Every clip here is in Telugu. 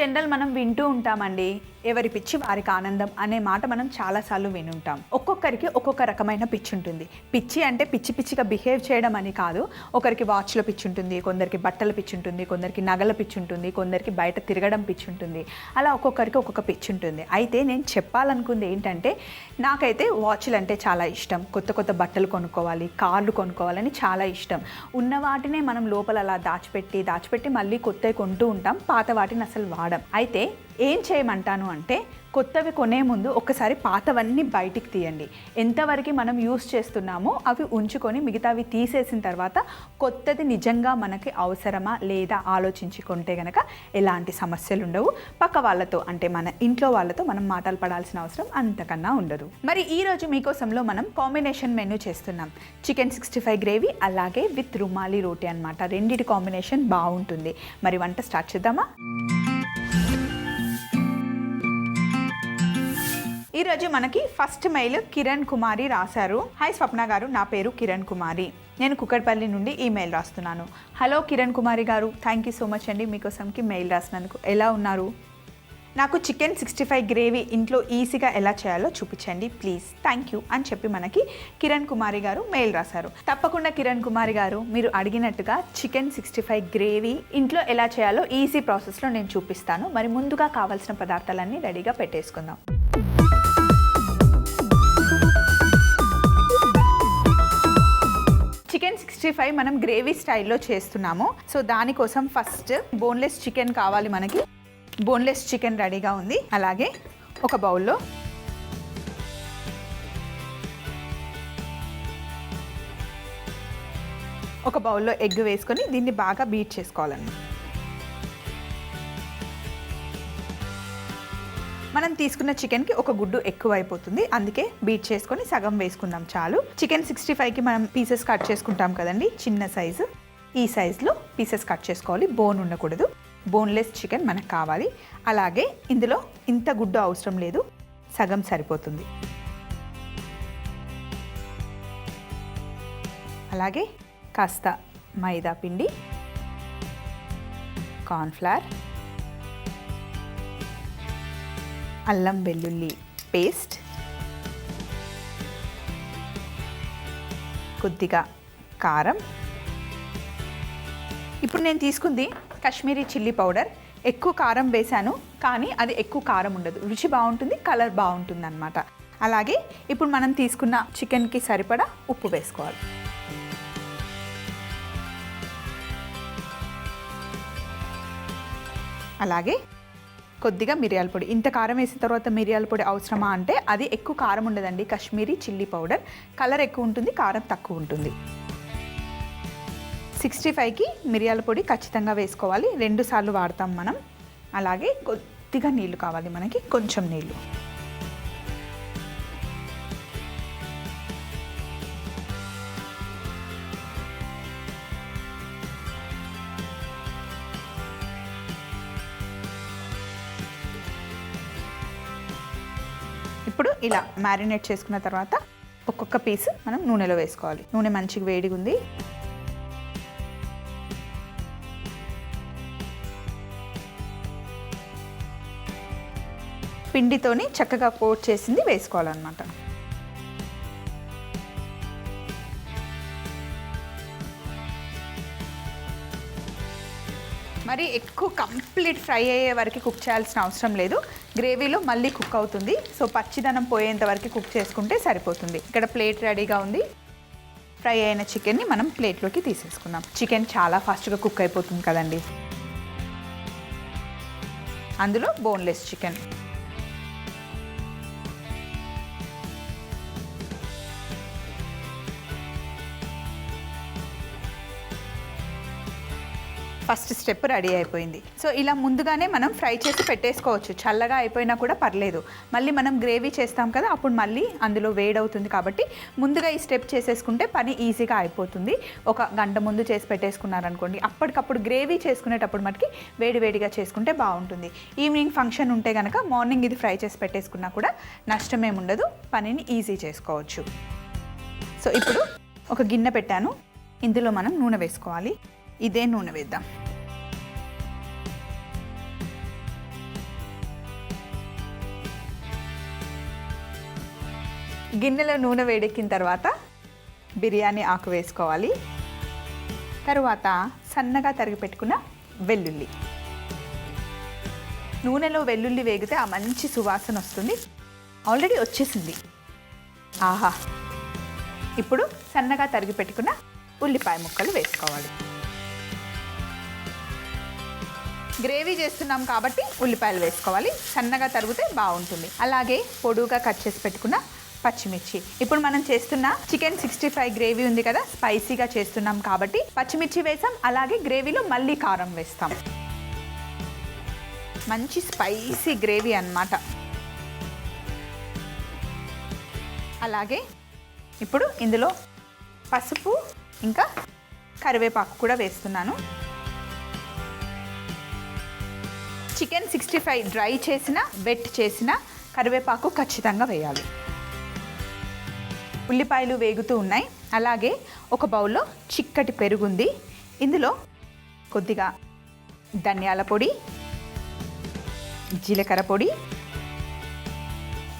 జనరల్ మనం వింటూ ఉంటామండి, ఎవరి పిచ్చి వారికి ఆనందం అనే మాట మనం చాలాసార్లు వినుంటాం. ఒక్కొక్కరికి ఒక్కొక్క రకమైన పిచ్చి ఉంటుంది. పిచ్చి అంటే పిచ్చి పిచ్చిగా బిహేవ్ చేయడం అని కాదు. ఒకరికి వాచ్లో పిచ్చి ఉంటుంది, కొందరికి బట్టల పిచ్చి ఉంటుంది, కొందరికి నగల పిచ్చి ఉంటుంది, కొందరికి బయట తిరగడం పిచ్చి ఉంటుంది. అలా ఒక్కొక్కరికి ఒక్కొక్క పిచ్చి ఉంటుంది. అయితే నేను చెప్పాలనుకుంది ఏంటంటే, నాకైతే వాచ్లు అంటే చాలా ఇష్టం. కొత్త కొత్త బట్టలు కొనుక్కోవాలి, కార్లు కొనుక్కోవాలని చాలా ఇష్టం. ఉన్న వాటినే మనం లోపల అలా దాచిపెట్టి మళ్ళీ కొత్తవి కొంటూ ఉంటాం. పాత వాటిని అసలు వాడం. అయితే ఏం చేయమంటాను అంటే, కొత్తవి కొనే ముందు ఒకసారి పాతవన్నీ బయటికి తీయండి. ఎంతవరకు మనం యూస్ చేస్తున్నామో అవి ఉంచుకొని మిగతావి తీసేసిన తర్వాత కొత్తది నిజంగా మనకి అవసరమా లేదా ఆలోచించి కొంటే కనుక ఎలాంటి సమస్యలు ఉండవు. పక్క వాళ్ళతో అంటే మన ఇంట్లో వాళ్ళతో మనం మాటలు పడాల్సిన అవసరం అంతకన్నా ఉండదు. మరి ఈరోజు మీకోసంలో మనం కాంబినేషన్ మెనూ చేస్తున్నాం. చికెన్ 65 గ్రేవీ అలాగే విత్ రుమాలి రోటీ అనమాట. రెండిటి కాంబినేషన్ బాగుంటుంది. మరి వంట స్టార్ట్ చేద్దామా? ఈరోజు మనకి ఫస్ట్ మెయిల్ కిరణ్ కుమారి రాశారు. హాయ్ స్వప్న గారు, నా పేరు కిరణ్ కుమారి, నేను కుక్కట్పల్లి నుండి ఈమెయిల్ రాస్తున్నాను. హలో కిరణ్ కుమారి గారు, థ్యాంక్ యూ సో మచ్ అండి మీకోసంకి మెయిల్ రాసినందుకు. ఎలా ఉన్నారు? నాకు చికెన్ 65 గ్రేవీ ఇంట్లో ఈజీగా ఎలా చేయాలో చూపించండి ప్లీజ్, థ్యాంక్ యూ అని చెప్పి మనకి కిరణ్ కుమారి గారు మెయిల్ రాశారు. తప్పకుండా కిరణ్ కుమారి గారు, మీరు అడిగినట్టుగా చికెన్ 65 గ్రేవీ ఇంట్లో ఎలా చేయాలో ఈజీ ప్రాసెస్లో నేను చూపిస్తాను. మరి ముందుగా కావాల్సిన పదార్థాలన్నీ రెడీగా పెట్టేసుకుందాం. చికెన్ 65 మనం గ్రేవీ స్టైల్లో చేస్తున్నాము. సో దానికోసం ఫస్ట్ బోన్లెస్ చికెన్ కావాలి మనకి. బోన్లెస్ చికెన్ రెడీగా ఉంది. అలాగే ఒక బౌల్లో ఎగ్ వేసుకొని దీన్ని బాగా బీట్ చేసుకోవాలన్నమాట. మనం తీసుకున్న చికెన్కి ఒక గుడ్డు ఎక్కువ అయిపోతుంది, అందుకే బీట్ చేసుకొని సగం వేసుకుందాం చాలు. చికెన్ 65కి మనం పీసెస్ కట్ చేసుకుంటాం కదండి, చిన్న సైజు. ఈ సైజులో పీసెస్ కట్ చేసుకోవాలి, బోన్ ఉండకూడదు. బోన్లెస్ చికెన్ మనకు కావాలి. అలాగే ఇందులో ఇంత గుడ్డు అవసరం లేదు, సగం సరిపోతుంది. అలాగే కాస్త మైదా పిండి, కార్న్ఫ్లవర్, అల్లం వెల్లుల్లి పేస్ట్, కొద్దిగా కారం. ఇప్పుడు నేను తీసుకుంది కాశ్మీరీ చిల్లీ పౌడర్. ఎక్కువ కారం వేశాను, కానీ అది ఎక్కువ కారం ఉండదు, రుచి బాగుంటుంది, కలర్ బాగుంటుంది అన్నమాట. అలాగే ఇప్పుడు మనం తీసుకున్న చికెన్కి సరిపడా ఉప్పు వేసుకోవాలి. అలాగే కొద్దిగా మిరియాల పొడి. ఇంత కారం వేసిన తర్వాత మిరియాల పొడి అవసరమా అంటే, అది ఎక్కువ కారం ఉండదండి. కాశ్మీరీ చిల్లీ పౌడర్ కలర్ ఎక్కువ ఉంటుంది, కారం తక్కువ ఉంటుంది. 65కి మిరియాల పొడి ఖచ్చితంగా వేసుకోవాలి, 2 సార్లు వాడతాం మనం. అలాగే కొద్దిగా నీళ్లు కావాలి మనకి, కొంచెం నీళ్లు. ఇప్పుడు ఇలా మ్యారినేట్ చేసుకున్న తర్వాత ఒక్కొక్క పీస్ మనం నూనెలో వేసుకోవాలి. నూనె మంచిగా వేడిగా ఉంది. పిండితోని చక్కగా కోట్ చేసింది వేసుకోవాలన్నమాట. మరి ఎక్కువ కంప్లీట్ ఫ్రై అయ్యే వరకు కుక్ చేయాల్సిన అవసరం లేదు. గ్రేవీలో మళ్ళీ కుక్ అవుతుంది. సో పచ్చిదనం పోయేంత వరకు కుక్ చేసుకుంటే సరిపోతుంది. ఇక్కడ ప్లేట్ రెడీగా ఉంది. ఫ్రై అయిన చికెన్ని మనం ప్లేట్లోకి తీసేసుకుందాం. చికెన్ చాలా ఫాస్ట్గా కుక్ అయిపోతుంది కదండి. అందులో boneless chicken. First step ready అయిపోయింది. సో ఇలా ముందుగానే మనం ఫ్రై చేసి పెట్టేసుకోవచ్చు, చల్లగా అయిపోయినా కూడా పర్లేదు. మళ్ళీ మనం గ్రేవీ చేస్తాం కదా, అప్పుడు మళ్ళీ అందులో వేడవుతుంది కాబట్టి ముందుగా ఈ స్టెప్ చేసేసుకుంటే పని ఈజీగా అయిపోతుంది. ఒక గంట ముందు చేసి పెట్టేసుకున్నారనుకోండి, అప్పటికప్పుడు గ్రేవీ చేసుకునేటప్పుడు మనకి వేడివేడిగా చేసుకుంటే బాగుంటుంది. ఈవినింగ్ ఫంక్షన్ ఉంటే కనుక మార్నింగ్ ఇది ఫ్రై చేసి పెట్టేసుకున్నా కూడా నష్టమేముండదు, పనిని ఈజీ చేసుకోవచ్చు. సో ఇప్పుడు ఒక గిన్నె పెట్టాను, ఇందులో మనం నూనె వేసుకోవాలి. ఇదే నూనె వేద్దాం. గిన్నెలో నూనె వేడెక్కిన తర్వాత బిర్యానీ ఆకు వేసుకోవాలి. తరువాత సన్నగా తరిగి పెట్టుకున్న వెల్లుల్లి. నూనెలో వెల్లుల్లి వేగితే ఆ మంచి సువాసన వస్తుంది. ఆల్రెడీ వచ్చేసింది. ఆహా! ఇప్పుడు సన్నగా తరిగి పెట్టుకున్న ఉల్లిపాయ ముక్కలు వేసుకోవాలి. గ్రేవీ చేస్తున్నాం కాబట్టి ఉల్లిపాయలు వేసుకోవాలి. సన్నగా తరిగితే బాగుంటుంది. అలాగే పొడువుగా కట్ చేసి పెట్టుకున్న పచ్చిమిర్చి. ఇప్పుడు మనం చేస్తున్న చికెన్ 65 గ్రేవీ ఉంది కదా, స్పైసీగా చేస్తున్నాం కాబట్టి పచ్చిమిర్చి వేసాం. అలాగే గ్రేవీలో మళ్ళీ కారం వేస్తాం. మంచి స్పైసీ గ్రేవీ అన్నమాట. అలాగే ఇప్పుడు ఇందులో పసుపు ఇంకా కరివేపాకు కూడా వేస్తున్నాను. చికెన్ 65 డ్రై చేసిన వెట్ చేసిన కరివేపాకు ఖచ్చితంగా వేయాలి. ఉల్లిపాయలు వేగుతూ ఉన్నాయి. అలాగే ఒక బౌల్లో చిక్కటి పెరుగుంది. ఇందులో కొద్దిగా ధనియాల పొడి, జీలకర్ర పొడి,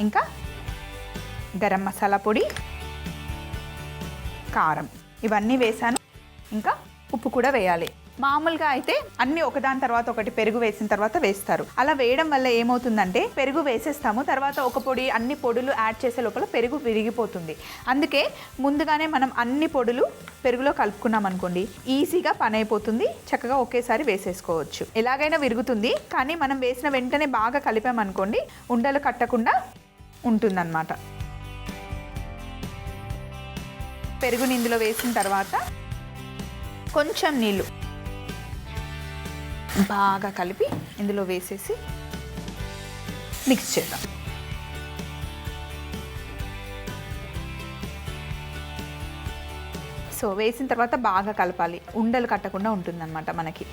ఇంకా గరం మసాలా పొడి, కారం ఇవన్నీ వేసాను. ఇంకా ఉప్పు కూడా వేయాలి. మామూలుగా అయితే అన్నీ ఒకదాని తర్వాత ఒకటి పెరుగు వేసిన తర్వాత వేస్తారు. అలా వేయడం వల్ల ఏమవుతుందంటే పెరుగు వేసేస్తాము, తర్వాత ఒక పొడి అన్ని పొడులు యాడ్ చేసే లోపల పెరుగు విరిగిపోతుంది. అందుకే ముందుగానే మనం అన్ని పొడులు పెరుగులో కలుపుకున్నాం అనుకోండి, ఈజీగా పని అయిపోతుంది. చక్కగా ఒకేసారి వేసేసుకోవచ్చు. ఎలాగైనా విరుగుతుంది, కానీ మనం వేసిన వెంటనే బాగా కలిపామనుకోండి ఉండలు కట్టకుండా ఉంటుందన్నమాట. పెరుగుని ఇందులో వేసిన తర్వాత కొంచెం నీళ్ళు బాగా కలిపి ఇందులో వేసేసి మిక్స్ చేద్దాం. సో వేసిన తర్వాత బాగా కలపాలి. ఉండలు కట్టకుండా ఉంటుందన్నమాట మనకి.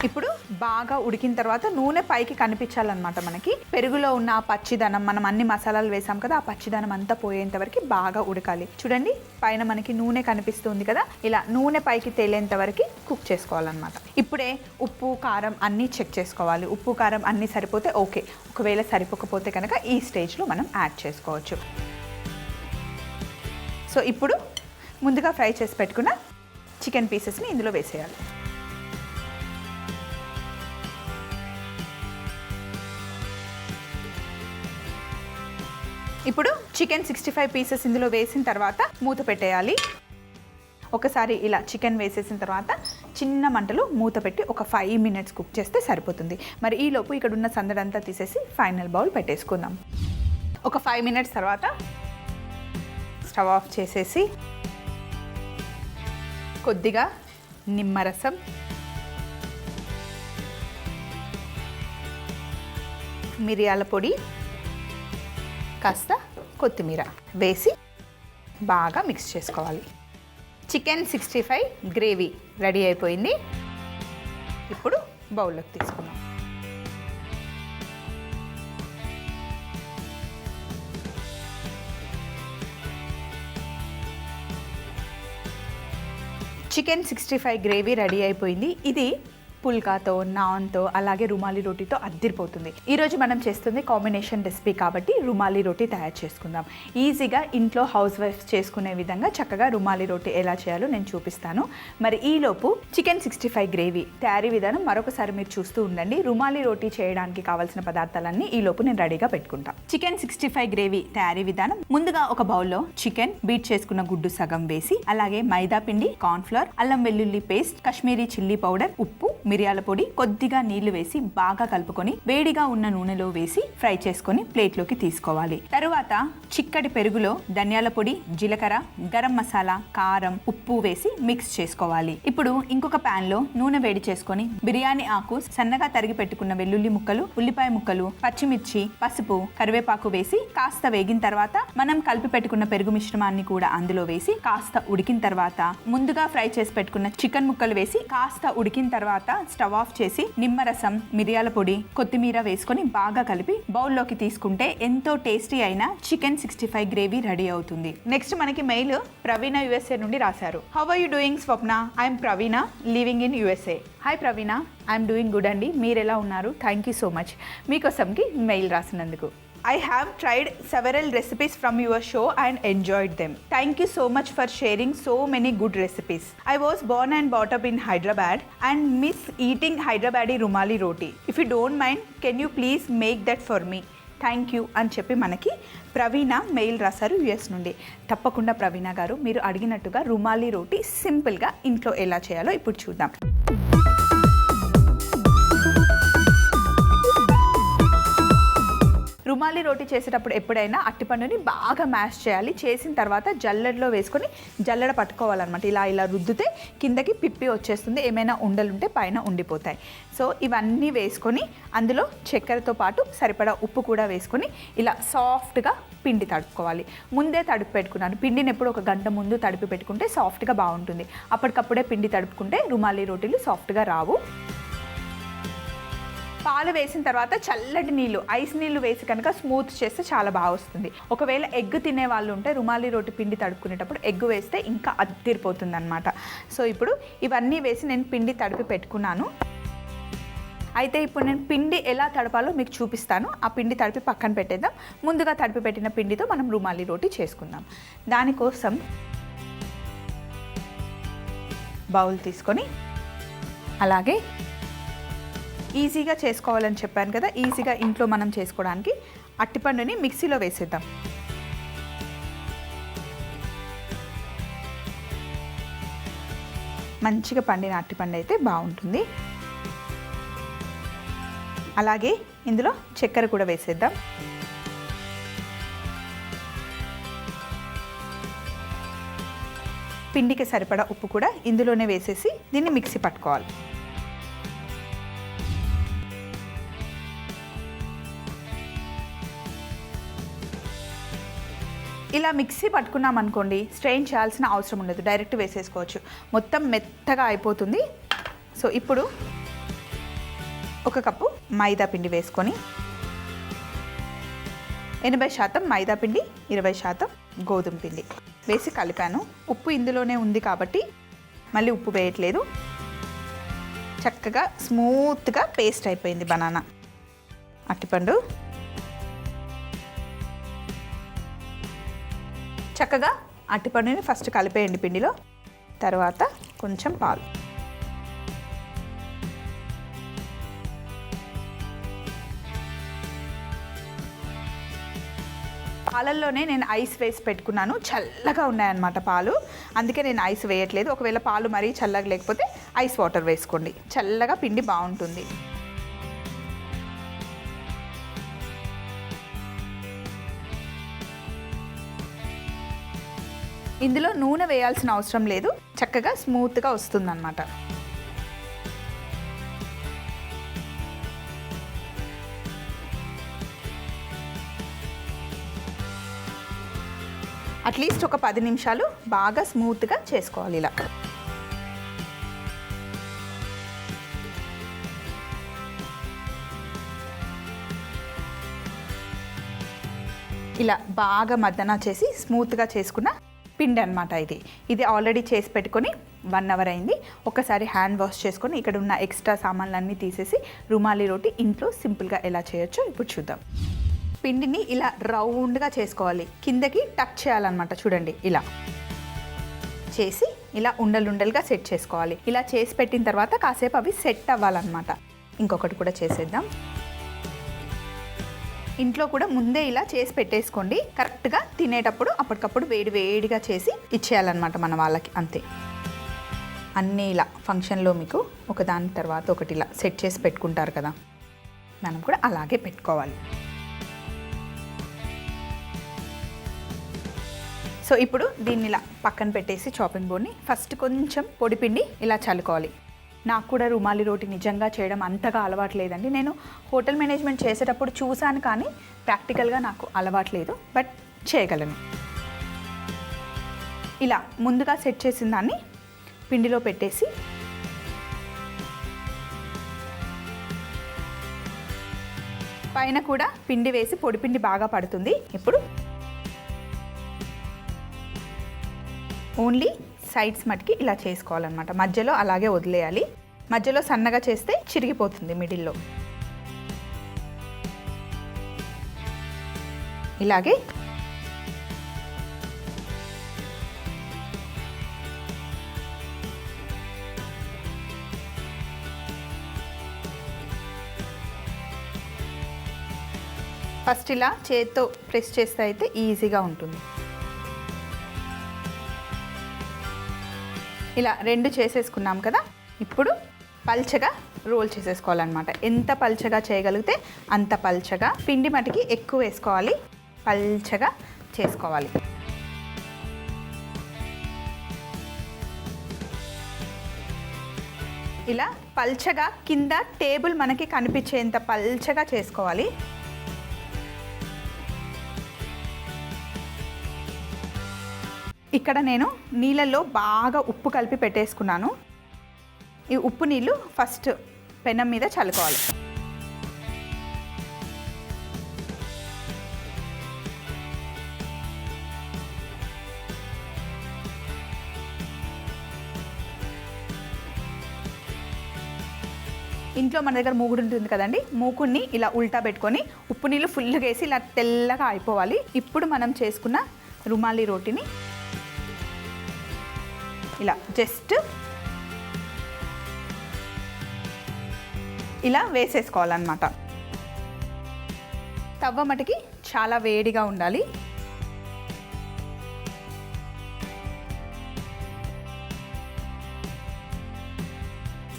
ఇప్పుడు బాగా ఉడికిన తర్వాత నూనె పైకి కనిపించాలన్నమాట మనకి. పెరుగులో ఉన్న ఆ పచ్చిదనం, మనం అన్ని మసాలాలు వేసాం కదా, ఆ పచ్చిదనం అంతా పోయేంత వరకు బాగా ఉడకాలి. చూడండి పైన మనకి నూనె కనిపిస్తుంది కదా, ఇలా నూనె పైకి తేలేంత వరకు కుక్ చేసుకోవాలన్నమాట. ఇప్పుడే ఉప్పు కారం అన్నీ చెక్ చేసుకోవాలి. ఉప్పు కారం అన్నీ సరిపోతే ఓకే. ఒకవేళ సరిపోకపోతే కనుక ఈ స్టేజ్లో మనం యాడ్ చేసుకోవచ్చు. సో ఇప్పుడు ముందుగా ఫ్రై చేసి పెట్టుకున్న చికెన్ పీసెస్ని ఇందులో వేసేయాలి. ఇప్పుడు చికెన్ 65 పీసెస్ ఇందులో వేసిన తర్వాత మూత పెట్టేయాలి. ఒకసారి ఇలా చికెన్ వేసేసిన తర్వాత చిన్న మంటలో మూత పెట్టి ఒక 5 మినిట్స్ కుక్ చేస్తే సరిపోతుంది. మరి ఈలోపు ఇక్కడ ఉన్న సందడంతా తీసేసి ఫైనల్ బౌల్ పెట్టేసుకుందాం. ఒక 5 మినిట్స్ తర్వాత స్టవ్ ఆఫ్ చేసేసి కొద్దిగా నిమ్మరసం, మిరియాల పొడి, కాస్త కొత్తిమీర వేసి బాగా మిక్స్ చేసుకోవాలి. చికెన్ 65 గ్రేవీ రెడీ అయిపోయింది. ఇప్పుడు బౌల్లోకి తీసుకున్నాం. చికెన్ 65 గ్రేవీ రెడీ అయిపోయింది. ఇది పుల్కాతో, నాన్తో, అలాగే రుమాలి రోటీతో అద్దిరిపోతుంది. ఈరోజు మనం చేస్తుంది కాంబినేషన్ రెసిపీ కాబట్టి రుమాలి రోటీ తయారు చేసుకుందాం. ఈజీగా ఇంట్లో హౌస్ వైఫ్స్ చేసుకునే విధంగా చక్కగా రుమాలి రోటీ ఎలా చేయాలో నేను చూపిస్తాను. మరి ఈలోపు చికెన్ 65 గ్రేవీ తయారీ విధానం మరొకసారి మీరు చూస్తూ ఉండండి. రుమాలి రోటీ చేయడానికి కావాల్సిన పదార్థాలన్నీ ఈలోపు నేను రెడీగా పెట్టుకుంటాను. చికెన్ 65 గ్రేవీ తయారీ విధానం: ముందుగా ఒక బౌల్లో చికెన్, బీట్ చేసుకున్న గుడ్డు సగం వేసి, అలాగే మైదా పిండి, కార్న్ఫ్లవర్, అల్లం వెల్లుల్లి పేస్ట్, కాశ్మీరీ చిల్లీ పౌడర్, ఉప్పు, మిరియాల పొడి, కొద్దిగా నీళ్లు వేసి బాగా కలుపుకొని వేడిగా ఉన్న నూనెలో వేసి ఫ్రై చేసుకొని ప్లేట్లోకి తీసుకోవాలి. తరువాత చిక్కటి పెరుగులో ధనియాల పొడి, జీలకర్ర, గరం మసాలా, కారం, ఉప్పు వేసి మిక్స్ చేసుకోవాలి. ఇప్పుడు ఇంకొక పాన్ లో నూనె వేడి చేసుకొని బిర్యానీ ఆకు, సన్నగా తరిగి పెట్టుకున్న వెల్లుల్లి ముక్కలు, ఉల్లిపాయ ముక్కలు, పచ్చిమిర్చి, పసుపు, కరివేపాకు వేసి కాస్త వేగిన తర్వాత మనం కలిపి పెట్టుకున్న పెరుగు మిశ్రమాన్ని కూడా అందులో వేసి కాస్త ఉడికిన తర్వాత ముందుగా ఫ్రై చేసి పెట్టుకున్న చికెన్ ముక్కలు వేసి కాస్త ఉడికిన తర్వాత స్టవ్ ఆఫ్ చేసి నిమ్మరసం, మిరియాల పొడి, కొత్తిమీర వేసుకొని బాగా కలిపి బౌల్లోకి తీసుకుంటే ఎంతో టేస్టీ అయిన చికెన్ 65 గ్రేవీ రెడీ అవుతుంది. నెక్స్ట్ మనకి మెయిల్ ప్రవీణ USA నుండి రాశారు. How are you doing Swapna? I'm Praveena, living in USA. Hi Praveena, I'm doing good అండి. మీరు ఎలా ఉన్నారు? థ్యాంక్ యూ సో మచ్ మీకోసంకి మెయిల్ రాసినందుకు. I have tried several recipes from your show and enjoyed them. Thank you so much for sharing so many good recipes. I was born and brought up in Hyderabad and miss eating Hyderabadi rumali roti. If you don't mind, can you please make that for me? Thank you అని చెప్పి మనకి ప్రవీణ మెయిల్ రాశారు US నుండి. తప్పకుండా ప్రవీణ గారు, మీరు అడిగినట్టుగా రుమాలి రోటీ సింపుల్గా ఇంట్లో ఎలా చేయాలో ఇప్పుడు చూద్దాం. రుమాలి రోటీ చేసేటప్పుడు ఎప్పుడైనా అట్టిపండుని బాగా మ్యాష్ చేయాలి. చేసిన తర్వాత జల్లెడలో వేసుకొని జల్లెడ పట్టుకోవాలన్నమాట. ఇలా రుద్దితే కిందకి పిప్పి వచ్చేస్తుంది, ఏమైనా ఉండలుంటే పైన ఉండిపోతాయి. సో ఇవన్నీ వేసుకొని అందులో చక్కెరతో పాటు సరిపడా ఉప్పు కూడా వేసుకొని ఇలా సాఫ్ట్గా పిండి తడుపుకోవాలి. ముందే తడిపి పెట్టుకున్నాను. పిండిని ఎప్పుడు ఒక గంట ముందు తడిపి పెట్టుకుంటే సాఫ్ట్గా బాగుంటుంది. అప్పటికప్పుడే పిండి తడుపుకుంటే రుమాలి రోటీలు సాఫ్ట్గా రావు. పాలు వేసిన తర్వాత చల్లటి నీళ్ళు, ఐస్ నీళ్ళు వేసి కనుక స్మూత్ చేస్తే చాలా బాగా వస్తుంది. ఒకవేళ ఎగ్ తినే వాళ్ళు ఉంటే రుమాలి రోటి పిండి తడుపుకునేటప్పుడు ఎగ్ వేస్తే ఇంకా అద్దిరిపోతుంది అనమాట. సో ఇప్పుడు ఇవన్నీ వేసి నేను పిండి తడిపి పెట్టుకున్నాను. అయితే ఇప్పుడు నేను పిండి ఎలా తడపాలో మీకు చూపిస్తాను. ఆ పిండి తడిపి పక్కన పెట్టేద్దాం. ముందుగా తడిపి పెట్టిన పిండితో మనం రుమాలి రోటీ చేసుకుందాం. దానికోసం బౌల్ తీసుకొని అలాగే ఈజీగా చేసుకోవాలని చెప్పాను కదా, ఈజీగా ఇంట్లో మనం చేసుకోవడానికి అట్టిపండుని మిక్సీలో వేసేద్దాం. మంచిగా పండిన అట్టిపండు అయితే బాగుంటుంది. అలాగే ఇందులో చక్కెర కూడా వేసేద్దాం. పిండికి సరిపడా ఉప్పు కూడా ఇందులోనే వేసేసి దీన్ని మిక్సీ పట్టుకోవాలి. ఇలా మిక్సీ పట్టుకున్నాం అనుకోండి, స్ట్రెయిన్ చేయాల్సిన అవసరం ఉండదు, డైరెక్ట్ వేసేసుకోవచ్చు. మొత్తం మెత్తగా అయిపోతుంది. సో ఇప్పుడు 1 కప్పు మైదా పిండి వేసుకొని 80% మైదా పిండి, 20% గోధుమ పిండి వేసి కలిపాను. ఉప్పు ఇందులోనే ఉంది కాబట్టి మళ్ళీ ఉప్పు వేయట్లేదు. చక్కగా స్మూత్గా పేస్ట్ అయిపోయింది బనానా అట్టిపండు. చక్కగా అట్టిపండుని ఫస్ట్ కలిపేయండి పిండిలో. తర్వాత కొంచెం పాలు, పాలల్లోనే నేను ఐస్ వేసి పెట్టుకున్నాను. చల్లగా ఉన్నాయన్నమాట పాలు, అందుకే నేను ఐస్ వేయట్లేదు. ఒకవేళ పాలు మరీ చల్లగా లేకపోతే ఐస్ వాటర్ వేసుకోండి. చల్లగా పిండి బాగుంటుంది. ఇందులో నూనె వేయాల్సిన అవసరం లేదు, చక్కగా స్మూత్గా వస్తుందన్నమాట. అట్లీస్ట్ ఒక 10 నిమిషాలు బాగా స్మూత్గా చేసుకోవాలి. ఇలా బాగా మద్దన చేసి స్మూత్గా చేసుకున్న పిండి అనమాట ఇది ఆల్రెడీ చేసి పెట్టుకొని 1 అవర్ అయింది. ఒకసారి హ్యాండ్ వాష్ చేసుకొని ఇక్కడ ఉన్న ఎక్స్ట్రా సామాన్లన్నీ తీసేసి రుమాలి రోటీ ఇంట్లో సింపుల్గా ఎలా చేయొచ్చో ఇప్పుడు చూద్దాం. పిండిని ఇలా రౌండ్గా చేసుకోవాలి, కిందకి టక్ చేయాలన్నమాట. చూడండి, ఇలా చేసి ఇలా ఉండలుగా సెట్ చేసుకోవాలి. ఇలా చేసి పెట్టిన తర్వాత కాసేపు అవి సెట్ అవ్వాలన్నమాట. ఇంకొకటి కూడా చేసేద్దాం. ఇంట్లో కూడా ముందే ఇలా చేసి పెట్టేసుకోండి. కరెక్ట్గా తినేటప్పుడు అప్పటికప్పుడు వేడిగా చేసి ఇచ్చేయాలన్నమాట మన వాళ్ళకి, అంతే. అన్నీ ఇలా ఫంక్షన్లో మీకు ఒకదాని తర్వాత ఒకటి ఇలా సెట్ చేసి పెట్టుకుంటారు కదా, మనం కూడా అలాగే పెట్టుకోవాలి. సో ఇప్పుడు దీన్ని ఇలా పక్కన పెట్టేసి చాపింగ్ బోర్డ్ని ఫస్ట్ కొంచెం పొడిపిండి ఇలా చల్లుకోవాలి. నాకు కూడా రుమాలి రోటీ నిజంగా చేయడం అంతగా అలవాటు లేదండి. నేను హోటల్ మేనేజ్మెంట్ చేసేటప్పుడు చూశాను, కానీ ప్రాక్టికల్గా నాకు అలవాటు లేదు, బట్ చేయగలను. ఇలా ముందుగా సెట్ చేసిన దాన్ని పిండిలో పెట్టేసి పైన కూడా పిండి వేసి పొడి పిండి బాగా పడుతుంది. ఇప్పుడు ఓన్లీ సైడ్స్ మటుకి ఇలా చేసుకోవాలన్నమాట. మధ్యలో అలాగే వదిలేయాలి. మధ్యలో సన్నగా చేస్తే చిరిగిపోతుంది మిడిల్లో. ఇలాగే ఫస్ట్ ఇలా చేత్తో ప్రెస్ చేస్తే అయితే ఈజీగా ఉంటుంది. ఇలా 2 చేసేసుకున్నాం కదా. ఇప్పుడు పల్చగా రోల్ చేసేసుకోవాలన్నమాట. ఎంత పల్చగా చేయగలిగితే అంత పల్చగా. పిండి మటుకి ఎక్కువ వేసుకోవాలి, పల్చగా చేసుకోవాలి. ఇలా పల్చగా కింద టేబుల్ మనకి కనిపించేంత పల్చగా చేసుకోవాలి. ఇక్కడ నేను నీళ్ళల్లో బాగా ఉప్పు కలిపి పెట్టేసుకున్నాను. ఈ ఉప్పు నీళ్ళు ఫస్ట్ పెనం మీద చల్లుకోవాలి. ఇంట్లో మన దగ్గర మూకుడు ఉంటుంది కదండి, మూకుడిని ఇలా ఉల్టా పెట్టుకొని ఉప్పు నీళ్ళు ఫుల్గా వేసి ఇలా తెల్లగా అయిపోవాలి. ఇప్పుడు మనం చేసుకున్న రుమాలి రోటీని ఇలా జస్ట్ ఇలా వేసేసుకోవాలన్నమాట. తవ్వ మటుకి చాలా వేడిగా ఉండాలి.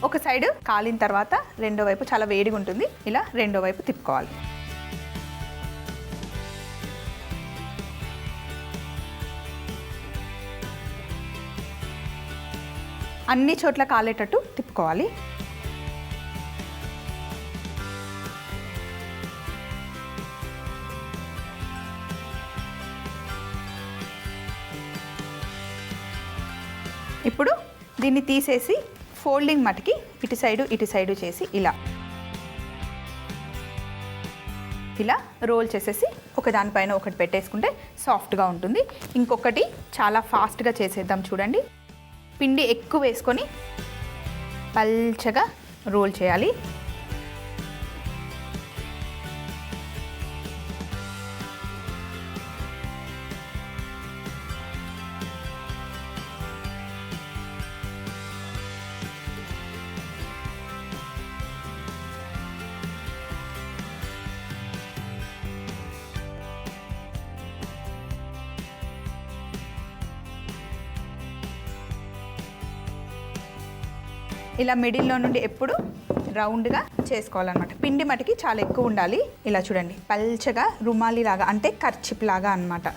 ఒక సైడ్ కాలిన తర్వాత రెండో వైపు చాలా వేడిగా ఉంటుంది. ఇలా రెండో వైపు తిప్పుకోవాలి. అన్ని చోట్ల కాలేటట్టు తిప్పుకోవాలి. ఇప్పుడు దీన్ని తీసేసి ఫోల్డింగ్ మటుకి ఇటు సైడు చేసి ఇలా రోల్ చేసేసి ఒకదానిపైన ఒకటి పెట్టేసుకుంటే సాఫ్ట్గా ఉంటుంది. ఇంకొకటి చాలా ఫాస్ట్గా చేసేద్దాం. చూడండి, పిండి ఎక్కువ వేసుకొని పల్చగా రోల్ చేయాలి. ఇలా మిడిల్లో నుండి ఎప్పుడు రౌండ్గా చేసుకోవాలన్నమాట. పిండి మటుకి చాలా ఎక్కువ ఉండాలి. ఇలా చూడండి, పల్చగా రుమాలి లాగా, అంటే కర్చిప్ లాగా అన్నమాట.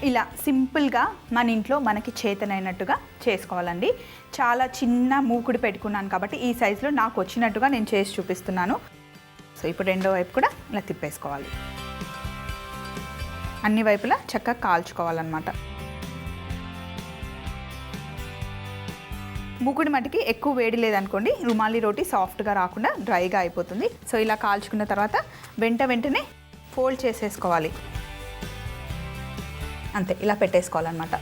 ఇలా సింపుల్గా మన ఇంట్లో మనకి చేతనైనట్టుగా చేసుకోవాలండి. చాలా చిన్న మూకుడు పెట్టుకున్నాను కాబట్టి ఈ సైజులో నాకు వచ్చినట్టుగా నేను చేసి చూపిస్తున్నాను. సో ఇప్పుడు రెండో వైపు కూడా ఇలా తిప్పేసుకోవాలి. అన్ని వైపులా చక్కగా కాల్చుకోవాలన్నమాట. మూకుడి మటుకి ఎక్కువ వేడి లేదనుకోండి, రుమాలి రోటీ సాఫ్ట్గా రాకుండా డ్రైగా అయిపోతుంది. సో ఇలా కాల్చుకున్న తర్వాత వెంటనే ఫోల్డ్ చేసేసుకోవాలి. అంతే, ఇలా పెట్టేసుకోవాలన్నమాట.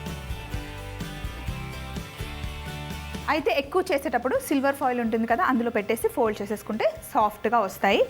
అయితే ఎక్కువ చేసేటప్పుడు సిల్వర్ ఫాయిల్ ఉంటుంది కదా, అందులో పెట్టేసి ఫోల్డ్ చేసేసుకుంటే సాఫ్ట్గా వస్తాయి.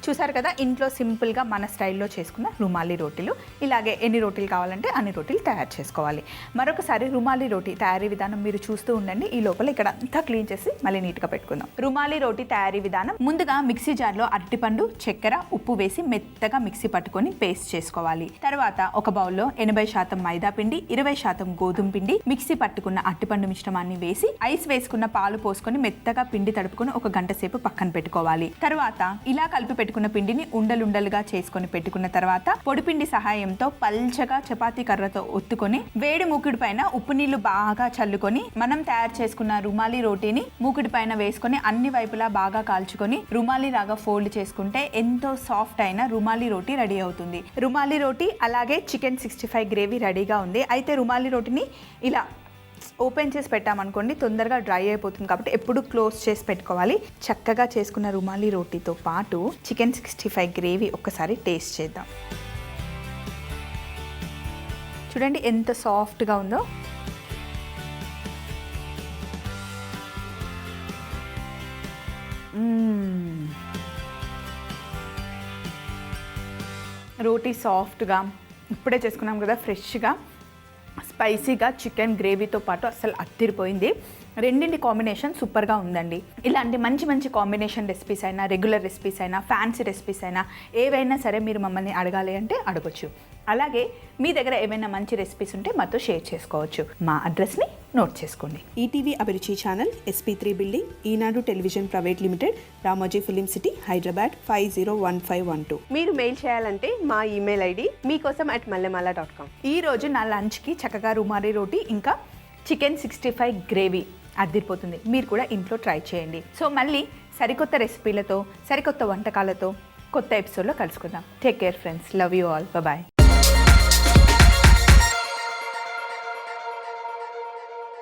చూసారు కదా, ఇంట్లో సింపుల్గా మన స్టైల్లో చేసుకున్న రుమాలి రోటీలు. ఇలాగే ఎన్ని రోటీలు కావాలంటే అన్ని రోటీలు తయారు చేసుకోవాలి. మరొకసారి రుమాలి రోటీ తయారీ విధానం మీరు చూస్తూ ఉండండి. ఈ లోపల ఇక్కడ అంతా క్లీన్ చేసి మళ్ళీ నీట్గా పెట్టుకుందాం. రుమాలి రోటీ తయారీ విధానం: ముందుగా మిక్సీ జార్లో అరటిపండు, చక్కెర, ఉప్పు వేసి మెత్తగా మిక్సీ పట్టుకొని పేస్ట్ చేసుకోవాలి. తర్వాత ఒక బౌల్లో 80% మైదా పిండి, 20% గోధుమ పిండి, మిక్సీ పట్టుకున్న అరటిపండు మిశ్రమాన్ని వేసి ఐస్ వేసుకున్న పాలు పోసుకొని మెత్తగా పిండి తడుపుకొని 1 గంట సేపు పక్కన పెట్టుకోవాలి. తర్వాత ఇలా కలిపి పెట్టుకున్న పెట్టుకున్న పిండిని ఉండలుండలుగా చేసుకొని పెట్టుకున్న తర్వాత పొడిపిండి సహాయంతో పల్చగా చపాతీ కర్రతో ఒత్తుకొని వేడి మూకుడి పైన ఉప్పు నీళ్లు బాగా చల్లుకొని మనం తయారు చేసుకున్న రుమాలి రోటీని మూకుడి పైన వేసుకొని అన్ని వైపులా బాగా కాల్చుకొని రుమాలి లాగా ఫోల్డ్ చేసుకుంటే ఎంతో సాఫ్ట్ అయిన రుమాలి రోటీ రెడీ అవుతుంది. రుమాలి రోటీ అలాగే చికెన్ 65 గ్రేవీ రెడీగా ఉంది. అయితే రుమాలి రోటీని ఇలా ఓపెన్ చేసి పెట్టామనుకోండి తొందరగా డ్రై అయిపోతుంది కాబట్టి ఎప్పుడు క్లోజ్ చేసి పెట్టుకోవాలి. చక్కగా చేసుకున్న రుమాలి రోటీతో పాటు చికెన్ 65 గ్రేవీ ఒక్కసారి టేస్ట్ చేద్దాం. చూడండి ఎంత సాఫ్ట్గా ఉందో. రోటీ సాఫ్ట్గా ఇప్పుడే చేసుకున్నాం కదా, ఫ్రెష్గా స్పైసీగా చికెన్ గ్రేవీతో పాటు అసలు అదిరిపోయింది. రెండింటి కాంబినేషన్ సూపర్గా ఉందండి. ఇలాంటి మంచి మంచి కాంబినేషన్ రెసిపీస్ అయినా, రెగ్యులర్ రెసిపీస్ అయినా, ఫ్యాన్సీ రెసిపీస్ అయినా ఏవైనా సరే మీరు మమ్మల్ని అడగాలి అంటే అడగొచ్చు. అలాగే మీ దగ్గర ఏమైనా మంచి రెసిపీస్ ఉంటే మాతో షేర్ చేసుకోవచ్చు. మా అడ్రస్ని నోట్ చేసుకోండి. ETV Abhiruchi channel, SP3 building, Eenadu television private limited, Ramoji film city, Hyderabad 501512. మీరు మెయిల్ చేయాలంటే మా ఈమెయిల్ ఐడి meekossam@mallemala.com. ఈరోజు నా లంచ్కి చక్కగా రుమాలి రోటీ ఇంకా చికెన్ 65 గ్రేవీ అదిరిపోతుంది. మీరు కూడా ఇంట్లో ట్రై చేయండి. సో మళ్ళీ సరికొత్త రెసిపీలతో, సరికొత్త వంటకాలతో కొత్త ఎపిసోడ్లో కలుసుకుందాం. Take care friends, love you all, bye.